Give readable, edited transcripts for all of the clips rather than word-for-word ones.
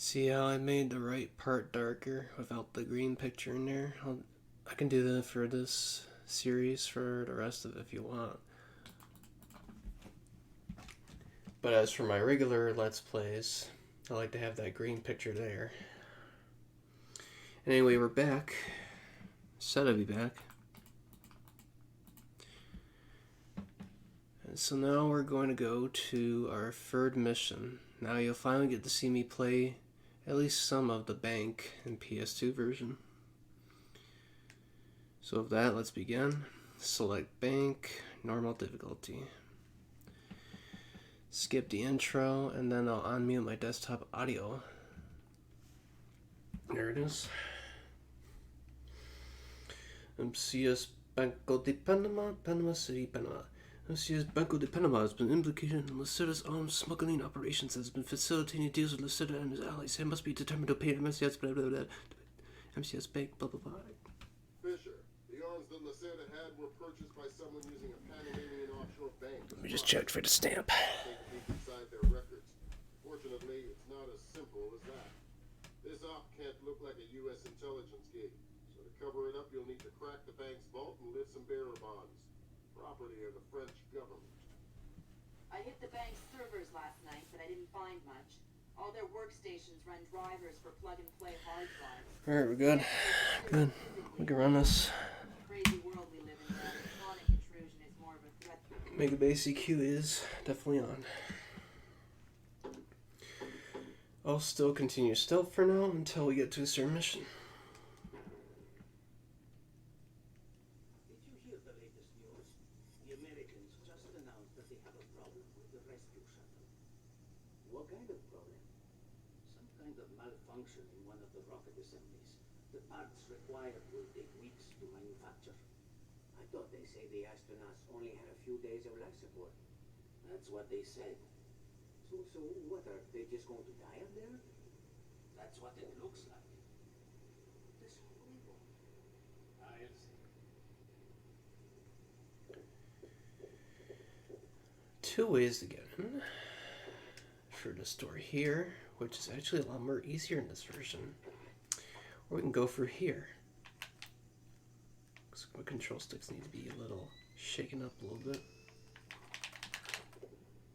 See how I made the right part darker without the green picture in there? I can do that for this series for the rest of it if you want. But as for my regular Let's Plays, I like to have that green picture there. Anyway, we're back. Said I'd be back. And so now we're going to go to our third mission. Now you'll finally get to see me play at least some of the bank in PS2 version. So with that, let's begin. Select bank, normal difficulty. Skip the intro, and then I'll unmute my desktop audio. There it is. MCS Banco de Panama, Panama City, Panama. MCS Banco de Panama has been implicated in Lucida's arms smuggling operations, has been facilitating deals with Lucida and his allies. It must be determined to pay to MCS, blah, blah, blah. MCS Bank, blah, blah, blah. Fisher, the arms that Lucida had were purchased by someone using a Panamanian offshore bank. Let me just check for the stamp. Take a peek inside their records. Fortunately, it's not as simple as that. This op can't look like a U.S. intelligence gig. So to cover it up, you'll need to crack the bank's vault and lift some bearer bonds. Property of the French government. I hit the bank's servers last night, but I didn't find much. All their workstations run drivers for plug-and-play hard drives. Alright, we're good. Good. We can run this. Crazy world we live in, where electronic intrusion is more of a threat. Mega Base EQ is definitely on. I'll still continue stealth for now until we get to a certain mission. In one of the rocket assemblies. The parts required will take weeks to manufacture. I thought they say the astronauts only had a few days of life support. That's what they said. So what, are they just going to die up there? That's what it looks like. This horrible. I'll see. Two ways to get in. For this door here, which is actually a lot more easier in this version. Or we can go for here. So my control sticks need to be a little shaken up a little bit.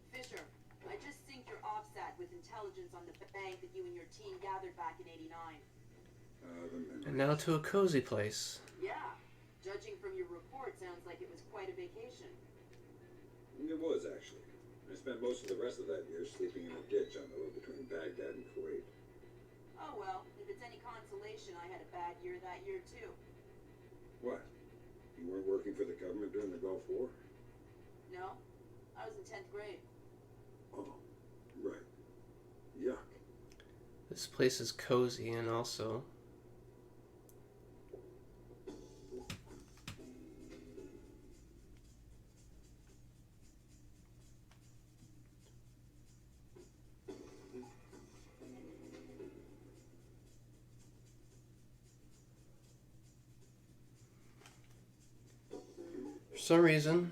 Fisher, I just synced your offset with intelligence on the bank that you and your team gathered back in '89. And now to a cozy place. Yeah, judging from your report, sounds like it was quite a vacation. It was, actually. I spent most of the rest of that year sleeping in a ditch on the road between Baghdad and Kuwait. Oh well, if it's any consolation, I had a bad year that year too. What? You weren't working for the government during the Gulf War? No, I was in 10th grade. Oh, right. Yuck. This place is cozy and also for some reason,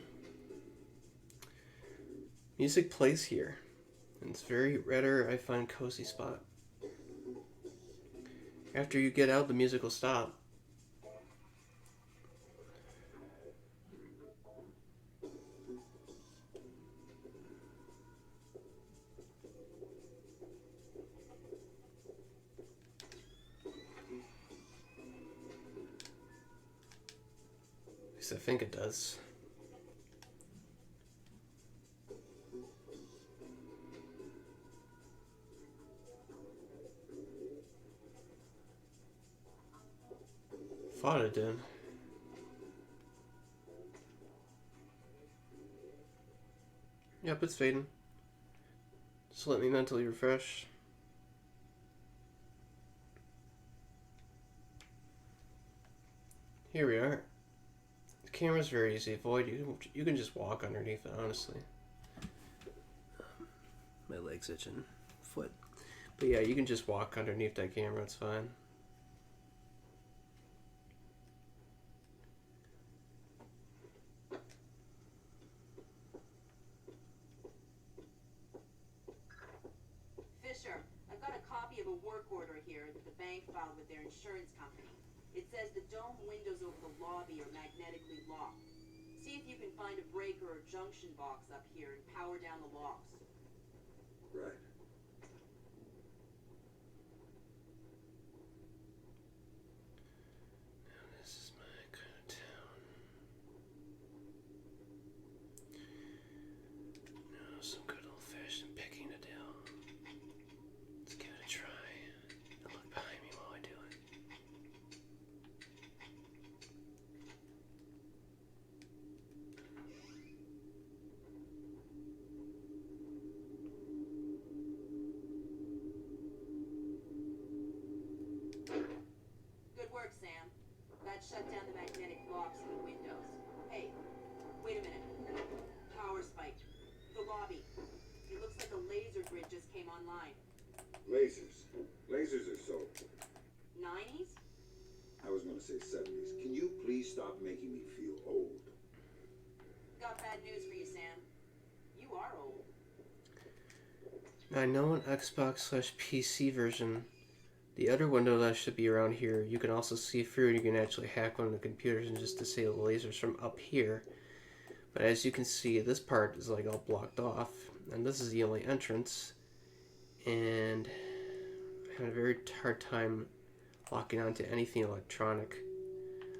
music plays here. And it's very rare I find cozy spot. After you get out, the music will stop. At least I think it does. Thought it did. Yep, it's fading. Just let me mentally refresh. Here we are. The camera's very easy to avoid. You can just walk underneath it, honestly. My leg's itching. Foot. But yeah, you can just walk underneath that camera, it's fine. Fisher, I've got a copy of a order here that the bank filed with their insurance company. It says the dome windows over the lobby are magnetically locked. See if you can find a breaker or junction box up here and power down the locks. Right. This is my kind of town. Now, some good old-fashioned picking to do. Let's give it a try. And look behind me while I do it. Good work, Sam. That shut down the magnetic locks in the windows. Hey, wait a minute. Power spike. The lobby. It looks like a laser grid just came online. Lasers. Lasers are so. 90s? I was going to say 70s. Can you please stop making me feel old? Got bad news for you, Sam. You are old. Now, I know an Xbox/PC version, the other window that should be around here, you can also see through and you can actually hack one of the computers and just disable the lasers from up here. But as you can see, this part is like all blocked off, and this is the only entrance. And I had a very hard time locking onto anything electronic.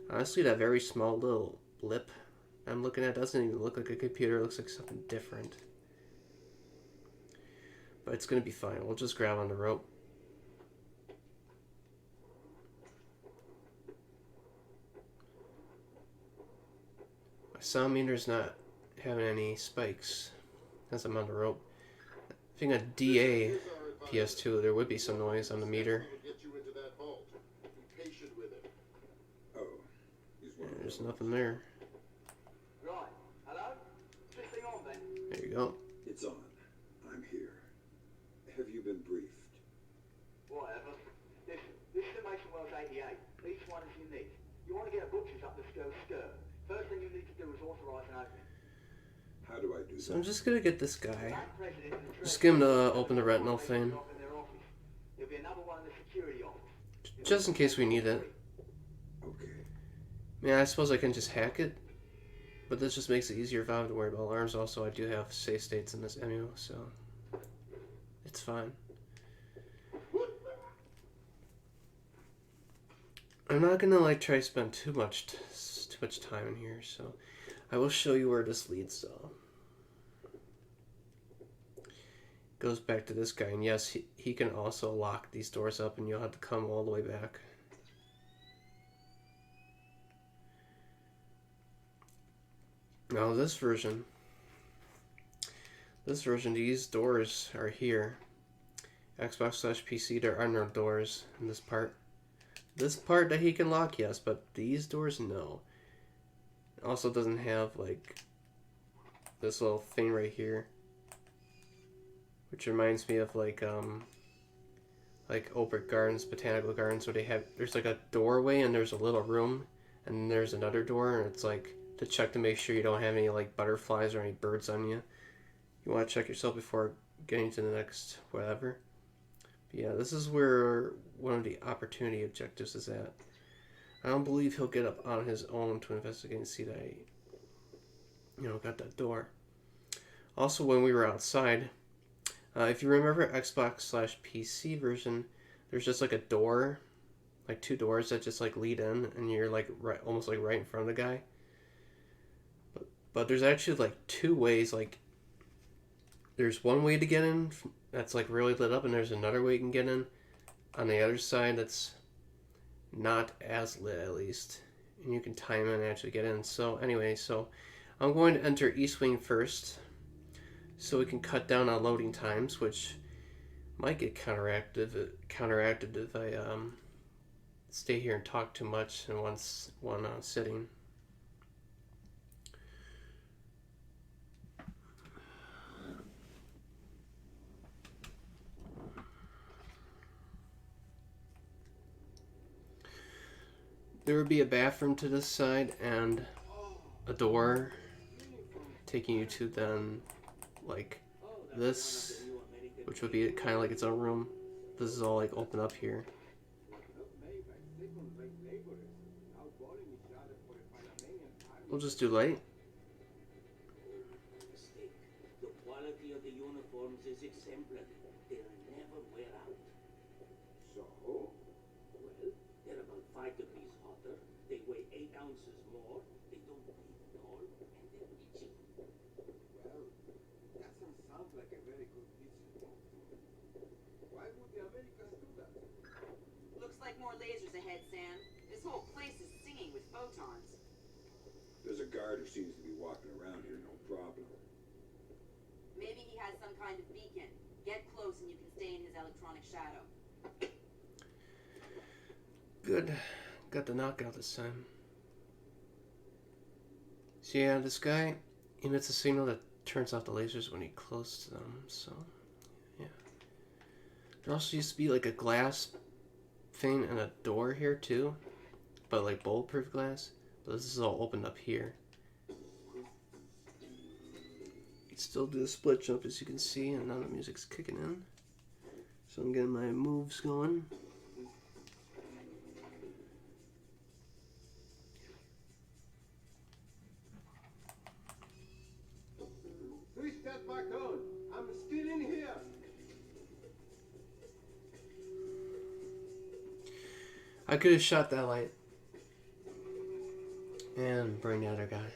Honestly, that very small little blip I'm looking at doesn't even look like a computer, it looks like something different. But it's gonna be fine, we'll just grab on the rope. My sound meter's not having any spikes as I'm on the rope. I think a DA PS2 there would be some noise on the meter. Get you into that vault. Be patient with it. Oh, he's one of There's those. nothing there. Right. Hello? Switching on then. There you go. It's on. I'm here. Have you been briefed? Whatever. Listen, this is the Mason Wells 88. Each one is unique. You want to get a butcher's up the skirt. First thing you need to do is authorize an opening. How do I do So that? I'm just gonna get this guy. Bank president and the Just get him to treasurer open the retinal thing. off in their office. There'll be another one in the security office. Just in case we need it. Okay. Yeah, I suppose I can just hack it. But this just makes it easier if I don't have to worry about alarms. Also, I do have save states in this emu, so it's fine. I'm not gonna like try to spend too much time in here, so I will show you where this leads though. Goes back to this guy, and yes, he can also lock these doors up, and you'll have to come all the way back. Now this version, these doors are here. Xbox/PC, there are no doors in this part. This part that he can lock, yes, but these doors, no. It also doesn't have, like, this little thing right here. Which reminds me of, like Oak Gardens, Botanical Gardens, where they have, there's like a doorway and there's a little room, and there's another door, and it's like, to check to make sure you don't have any, like, butterflies or any birds on you. You want to check yourself before getting to the next whatever. But yeah, this is where one of the opportunity objectives is at. I don't believe he'll get up on his own to investigate and see that I, got that door. Also, when we were outside, if you remember Xbox/PC version, there's just like a door, like two doors that just like lead in, and you're like almost like right in front of the guy. But there's actually like two ways. Like, there's one way to get in that's like really lit up, and there's another way you can get in on the other side that's not as lit, at least, and you can time it and actually get in. So anyway, so I'm going to enter East Wing first, so we can cut down on loading times, which might get counteracted if I stay here and talk too much in one sitting. There would be a bathroom to this side and a door taking you to then like this, which would be kind of like its own room. this is all like open up here. We'll just do light. Mistake. The quality of the uniforms is exemplary. They'll never wear out. So? Well, they're about 5 degrees hotter. They weigh 8 ounces more. They don't breathe at all, and they're itchy. Well, that doesn't sound like a very good business. Why would the Americans do that? Looks like more lasers ahead, Sam. This whole place is singing with photons. There's a guard who seems to be walking around here, no problem. Maybe he has some kind of beacon. Get close and you can stay in his electronic shadow. Good. Got the knockout this time. So yeah, this guy emits a signal that turns off the lasers when he close to them, so yeah. There also used to be like a glass thing and a door here too, but like bulletproof glass. But this is all opened up here. You can still do the split jump as you can see, and now the music's kicking in. So I'm getting my moves going. Switch that back on. I'm still in here. I could have shot that light and bring the other guy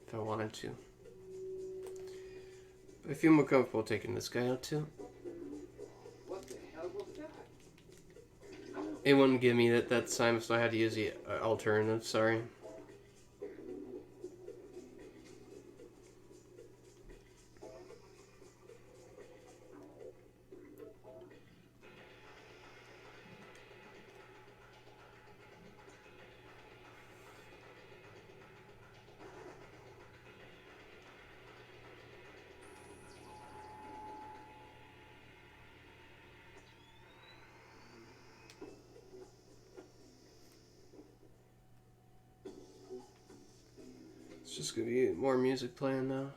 if I wanted to. But I feel more comfortable taking this guy out too. What the hell was that? It wouldn't give me that time, so I had to use the alternative. Sorry. It's just gonna be more music playing now.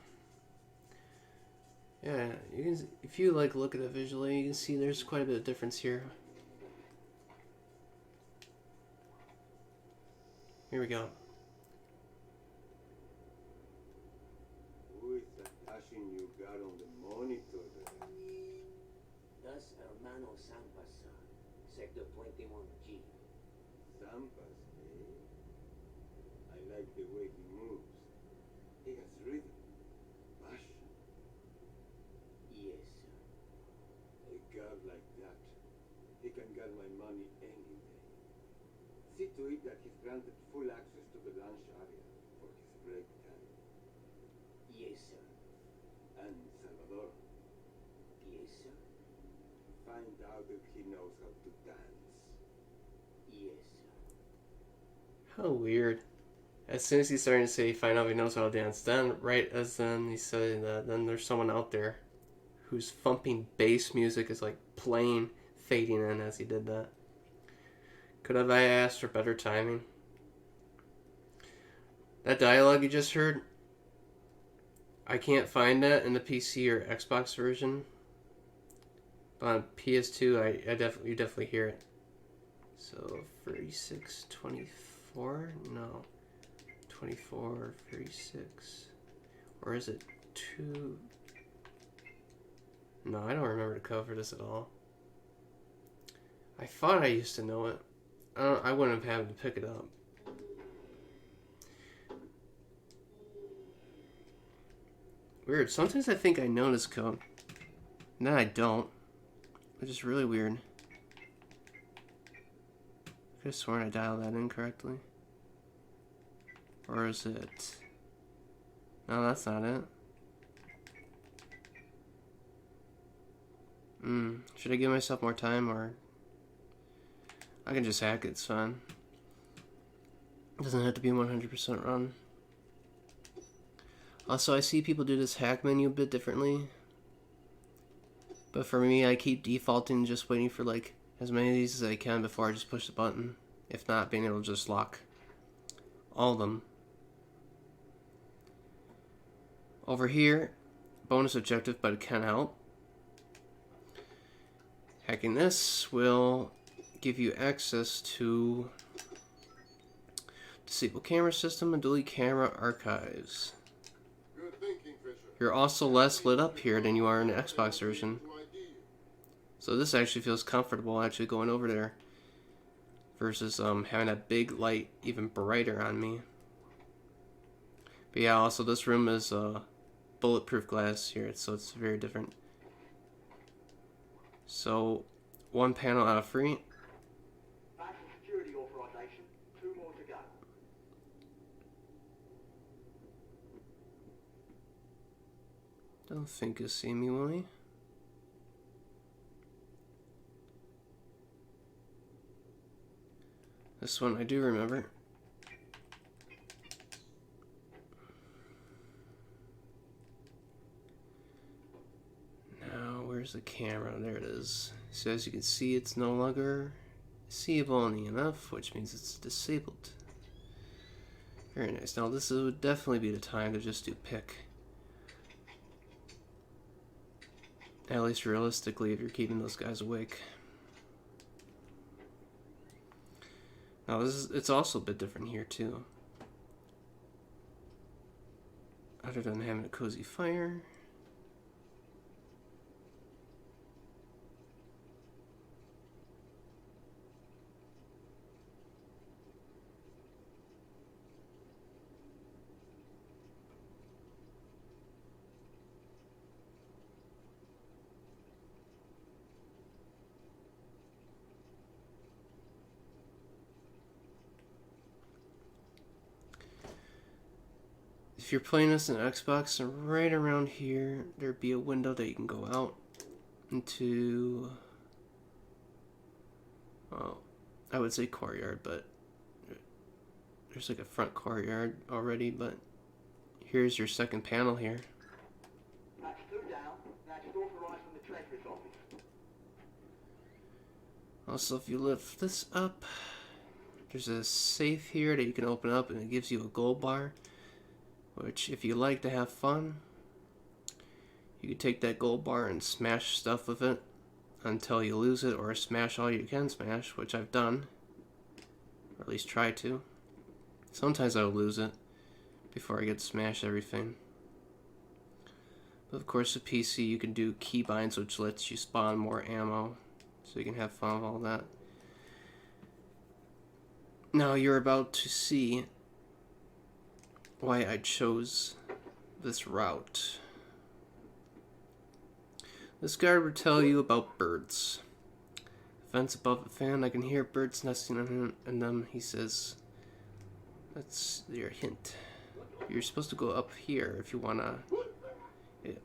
Yeah, you can, if you like look at it visually, you can see there's quite a bit of difference here. Here we go. Who is that dashing you got on the monitor there? That's Hermano Sampas, Sector 21G. Zampas, eh? I like the way he moves. He has rhythm, passion. Yes, sir. A guard like that, he can get my money any day. See to it that he's granted full access to the lunch area for his break time. Yes, sir. And Salvador, Yes, sir. find out if he knows how to dance. Yes, sir. How weird. As soon as he's starting to say, find out if he knows how to dance, then right as then he's saying that, then there's someone out there whose thumping bass music is like playing, fading in as he did that. Could have I asked for better timing? That dialogue you just heard, I can't find that in the PC or Xbox version, but on PS2, you definitely hear it. So 3624? No. 24, 36. Or is it 2? No, I don't remember to cover this at all. I thought I used to know it. I wouldn't have had to pick it up. Weird. Sometimes I think I know this code, and then I don't. Which is really weird. I could have sworn I dialed that in correctly. Or is it? No, that's not it. Should I give myself more time, or I can just hack it, it's fine. It doesn't have to be 100% run. Also, I see people do this hack menu a bit differently. But for me, I keep defaulting, just waiting for like as many of these as I can before I just push the button. If not, being able to just lock all of them. Over here, bonus objective, but it can help. Hacking this will give you access to disable camera system and delete camera archives. Good thinking, Fisher. You're also less lit up here than you are in the Xbox version. So this actually feels comfortable actually going over there versus having that big light even brighter on me. But yeah, also this room is bulletproof glass here, so it's very different. So 1 panel out of 3. Maximum security authorization. 2 more to go. Don't think you'll see me, will he? This one I do remember. Now, where's the camera? There it is. So as you can see, it's no longer seeable on the EMF, which means it's disabled. Very nice. Now this would definitely be the time to just do pick. At least realistically, if you're keeping those guys awake. Now it's also a bit different here too. Other than having a cozy fire. If you're playing this in Xbox, and right around here, there'd be a window that you can go out into, well, I would say courtyard, but there's like a front courtyard already, but here's your second panel here. That's 2 down. That's authorized from the Treasurer's office. Also, if you lift this up, there's a safe here that you can open up, and it gives you a gold bar. Which, if you like to have fun, you can take that gold bar and smash stuff with it until you lose it, or smash all you can smash, which I've done. Or at least try to. Sometimes I'll lose it before I get to smash everything. But of course, with PC, you can do keybinds, which lets you spawn more ammo, so you can have fun with all that. Now, you're about to see why I chose this route. This guard will tell you about birds. Fence above the fan, I can hear birds nesting in them, he says. That's your hint. You're supposed to go up here if you wanna,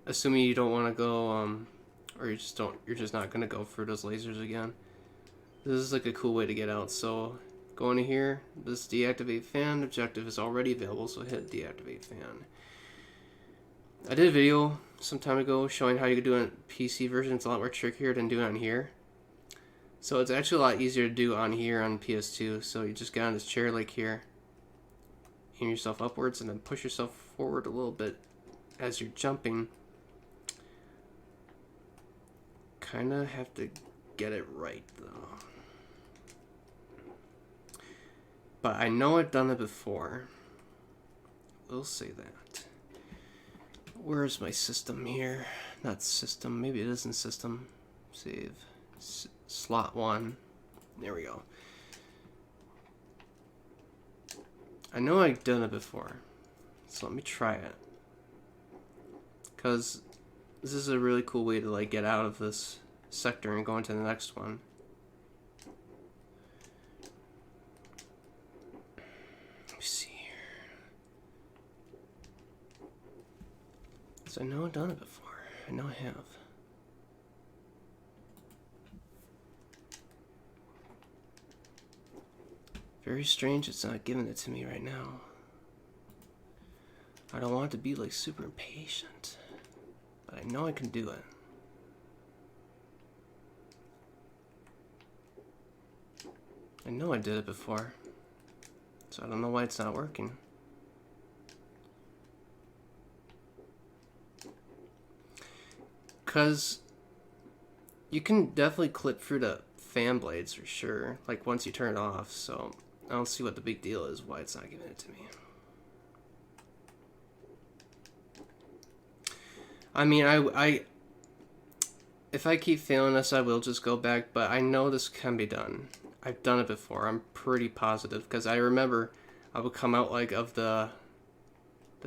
assuming you don't wanna go, or you're just not gonna go through those lasers again. This is like a cool way to get out, so go into here, this deactivate fan objective is already available, so hit deactivate fan. I did a video some time ago showing how you could do it in PC version. It's a lot more trickier than doing it on here. So it's actually a lot easier to do on here on PS2. So you just get on this chair like here, aim yourself upwards, and then push yourself forward a little bit as you're jumping. Kinda have to get it right though. But I know I've done it before. We'll say that. Where's my system here? Not system. Maybe it isn't system. Save. Slot 1. There we go. I know I've done it before. So let me try it. Because this is a really cool way to like get out of this sector and go into the next one. I know I've done it before. I know I have. Very strange it's not giving it to me right now. I don't want it to be like super impatient, but I know I can do it. I know I did it before, so I don't know why it's not working. Because You can definitely clip through the fan blades for sure, like once you turn it off, so I don't see what the big deal is, why it's not giving it to me. I mean, if I keep failing this, I will just go back, but I know this can be done. I've done it before, I'm pretty positive, because I remember I would come out like of the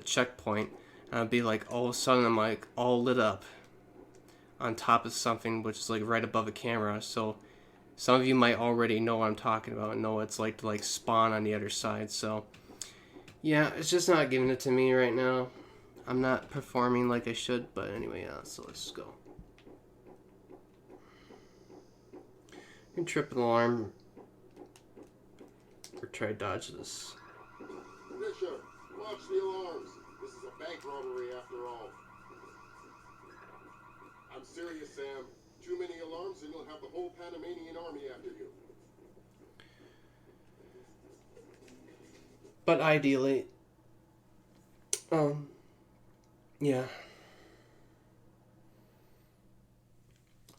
checkpoint, and I'd be like, all of a sudden I'm like all lit up on top of something which is like right above a camera, so some of you might already know what I'm talking about and know what it's like to like spawn on the other side, so yeah, it's just not giving it to me right now. I'm not performing like I should, but anyway, yeah, so let's go. You can trip an alarm or try to dodge this. Bishop, watch the alarms. This is a bank robbery after all. I'm serious, Sam. Too many alarms and you'll have the whole Panamanian army after you. But ideally, yeah.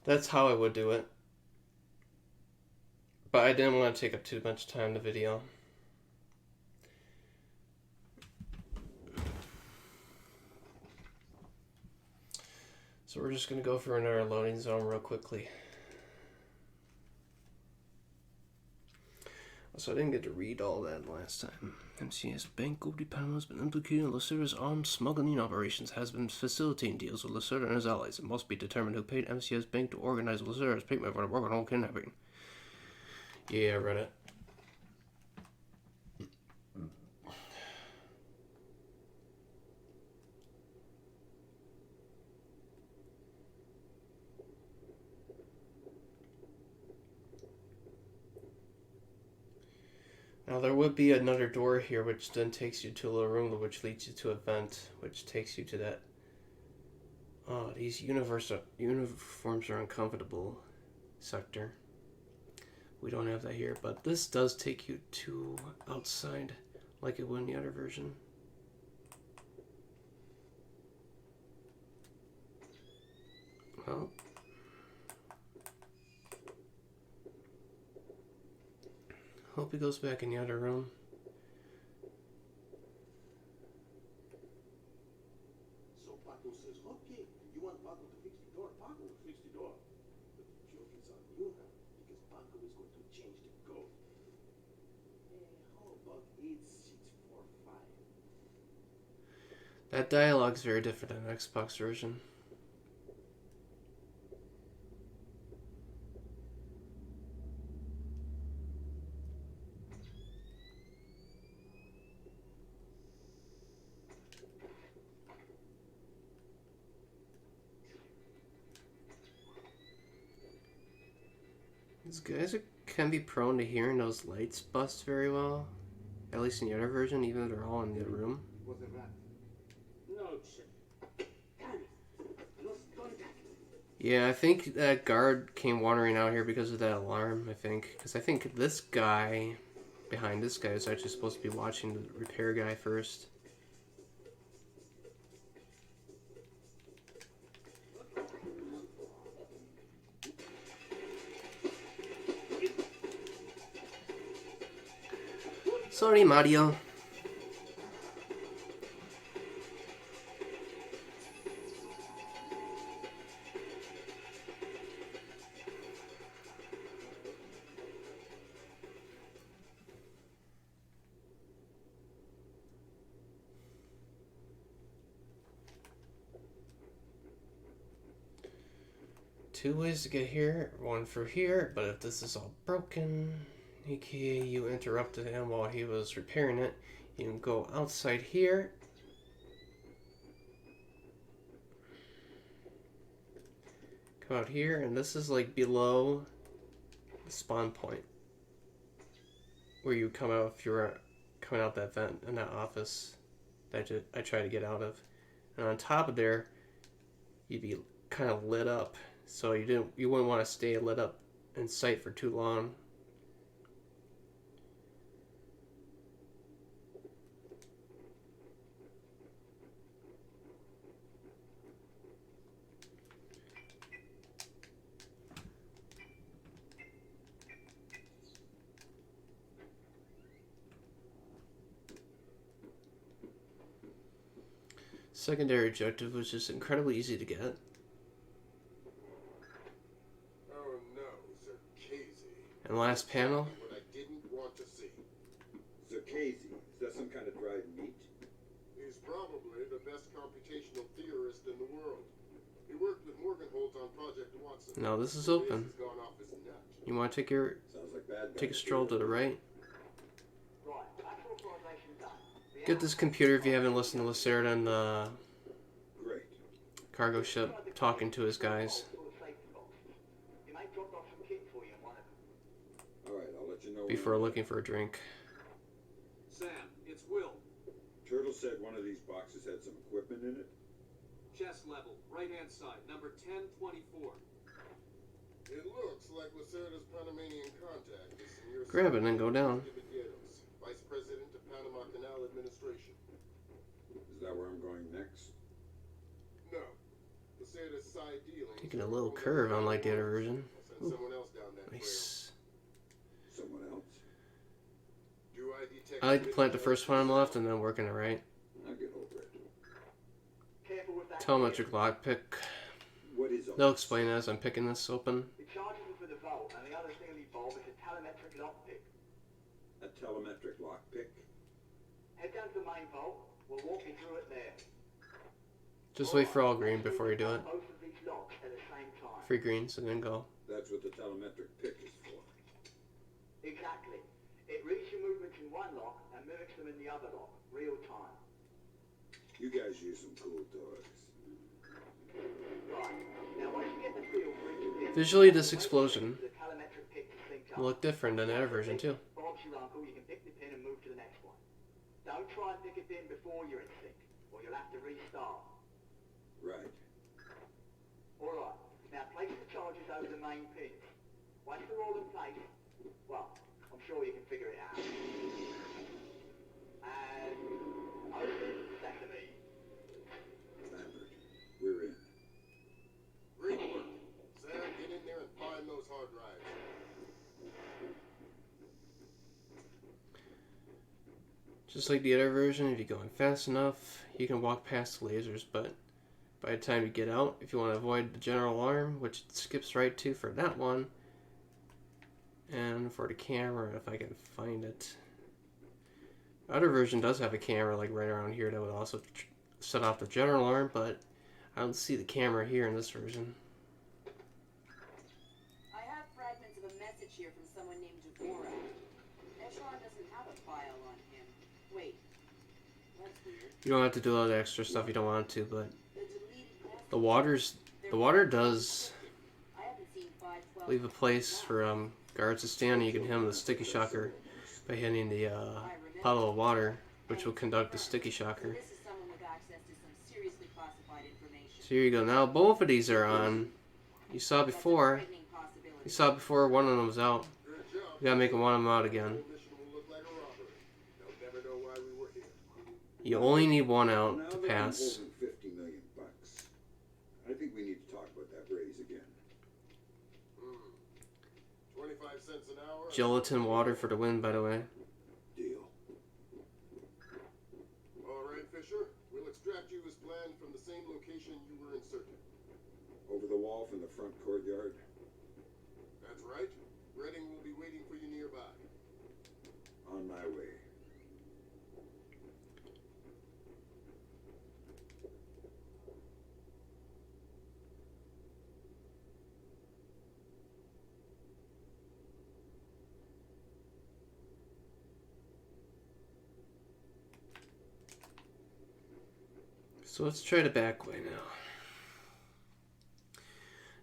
That's how I would do it. But I didn't want to take up too much time in the video. So we're just going to go for another loading zone real quickly. So I didn't get to read all that last time. MCS Banco de Panama has been implicated in Lacerda's armed smuggling operations, has been facilitating deals with Lacerda and his allies. It must be determined who paid MCS Bank to organize Lacerda's payment for the work on home kidnapping. Yeah, I read it. Now there would be another door here which then takes you to a little room which leads you to a vent which takes you to that. Oh, these uniforms are uncomfortable sector. We don't have that here, but this does take you to outside like it would in the other version. Well, hope he goes back in the other room. So Paco says, okay, you want Paco to fix the door? Paco will fix the door. But the joke is on you now, because Paco is going to change the code. How about 8645? That dialogue's very different than the Xbox version. These guys can be prone to hearing those lights bust very well. At least in the other version, even though they're all in the room. It was a rat. No, shit. Damn it. Lost contact. Yeah, I think that guard came wandering out here because of that alarm, I think. Because I think this guy, behind this guy, is actually supposed to be watching the repair guy first. Sorry, Mario. Two ways to get here, one for here, but if this is all broken, aka you interrupted him while he was repairing it, you can go outside here. Come out here, and this is like below the spawn point. Where you come out if you're coming out that vent in that office that I try to get out of. And on top of there, you'd be kind of lit up. So you wouldn't want to stay lit up in sight for too long. Secondary objective was just incredibly easy to get. Oh no, Circasi. And last panel, What I didn't want to see. Circasi, is that some kind of dried meat? He's probably the best computational theorist in the world. He worked with Morgenholt on Project Watson. now this is open. He's gone off his nut. You want to Sounds like bad take a guys. stroll to the right? Right, that's authorization done. Get this computer if you haven't listened to Lacerda and the Great. cargo ship talking to his guys You may drop off some kit for you in one of them. Alright, I'll let you know. before looking for a drink. Sam, it's Will. Turtle said one of these boxes had some equipment in it. Chest level, right-hand side, number 1024. It looks like Lacerda's Panamanian contact is Senor Grab it and go down. Divideros, Vice President of Panama Canal Administration. Is that where I'm going next? No. Lacerda's side dealings. Taking a little curve unlike the other version. I'll send someone else down that Nice. Someone else? trail. Do I detect I like to plant the first one on the left and then work on the right. I'll get over it. Careful with that. Telemetric lockpick. What is all They'll this? explain as I'm picking this open. The charges are for the vault, and the other thingy bulb is a telemetric lockpick. A telemetric lockpick? Head down to the main vault. We'll walk you through it there. Just wait for all green before you do it. Both of these locks at the same time. Free greens and then go. That's what the telemetric pick is for. Exactly. It reads your movements in one lock and mimics them in the other lock, real time. You guys use some cool toys. Right. Now once you get the feel for it, Visually, this explosion the telemetric pick to sync up. will look different than the other version too. Bob's your uncle, you can pick the pin and move to the next one. Don't try and pick a pin before you're in sync, or you'll have to restart. Right. Alright, now place the charges over the main pins. Once they're all in place, well, I'm sure you can figure it out. And open sesame. Lambert, we're in. Great work. Sam, get in there and find those hard drives. Just like the other version, if you're going fast enough, you can walk past the lasers, but by the time you get out, if you want to avoid the general alarm, which it skips right to for that one, and for the camera, if I can find it. The other version does have a camera like right around here that would also set off the general alarm, but I don't see the camera here in this version. I have fragments of a message here from someone named Dvorak. Echelon doesn't have a file on him. Wait. That's weird. You don't have to do all the extra stuff you don't want to, but The deleted the water does I haven't seen 512. leave a place for guards to stand, and you can hit them with a sticky shocker by hitting the puddle of water, which will conduct the sticky shocker. This is someone with access to some seriously classified information. So here you go. Now both of these are on. You saw before. Frightening possibility. You saw before one of them was out. Good job. You gotta make one of them out again. The mission will look like a robbery. They'll never know why we were here. You only need one Now out to that I'm pass. holding $50 million, I think we need to talk about that raise again. 25 cents an hour. Gelatin water for the win, by the way. Deal. All right, Fisher. We'll extract you as planned from the same location you were inserted. Over the wall from the front courtyard. That's right. Redding will be waiting for you nearby. On my way. So let's try the back way now.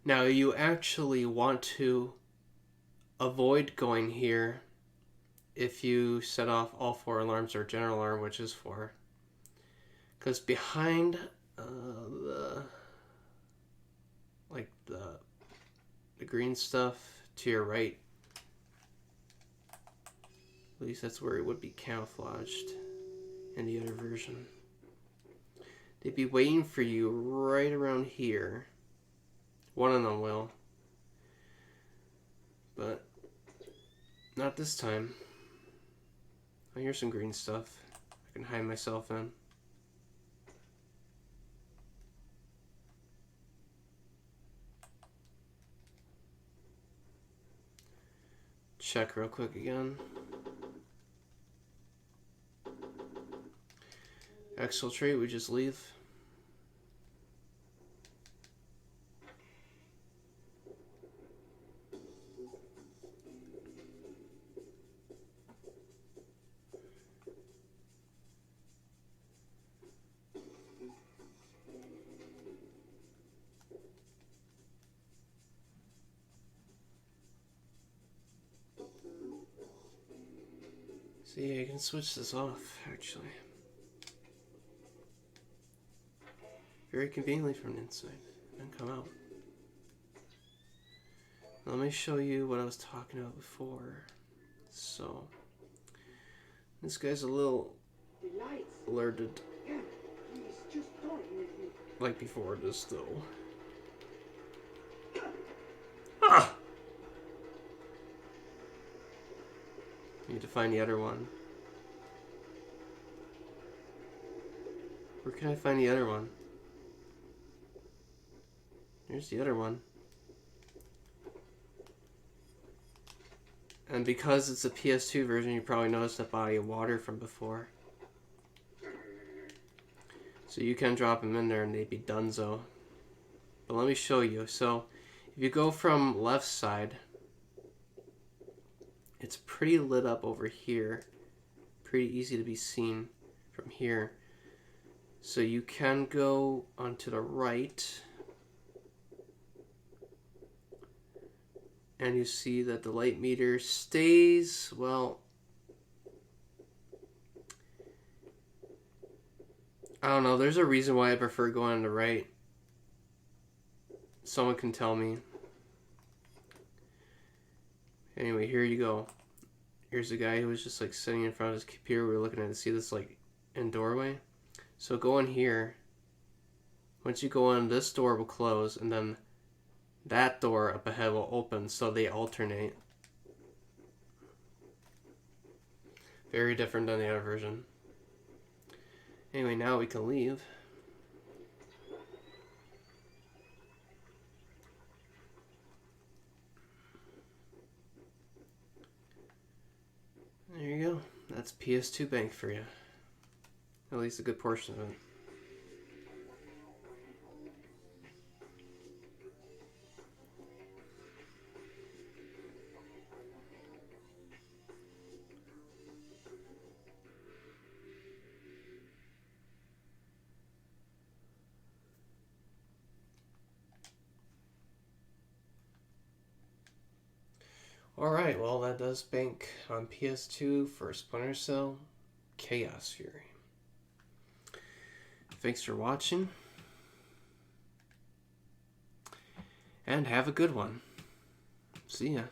Now you actually want to avoid going here if you set off all 4 alarms or general alarm, which is 4. Because behind the green stuff to your right, at least that's where it would be camouflaged in the other version. They'd be waiting for you right around here. One of them will. But not this time. Oh, here's some green stuff I can hide myself in. check real quick again. Exfiltrate, we just leave. See, I can switch this off, actually. Very conveniently from the inside. And come out. Let me show you what I was talking about before. So, this guy's a little alerted. Like before this, though. Ah! Need to find the other one. Where can I find the other one? Here's the other one. And because it's a PS2 version, you probably noticed that body of water from before. So you can drop them in there and they'd be donezo. But let me show you. So if you go from left side, it's pretty lit up over here. Pretty easy to be seen from here. So you can go onto the right. And you see that the light meter stays, well, I don't know. There's a reason why I prefer going on the right. Someone can tell me. Anyway, here you go. Here's a guy who was just like sitting in front of his computer. We were looking at it. See this like in doorway? So go in here. Once you go in, this door will close, and then that door up ahead will open, so they alternate. Very different than the other version. Anyway, now we can leave. There you go. That's PS2 Bank for you. At least a good portion of it. Alright, well that does bank on PS2 for Splinter Cell Chaos Fury. Thanks for watching. And have a good one. See ya.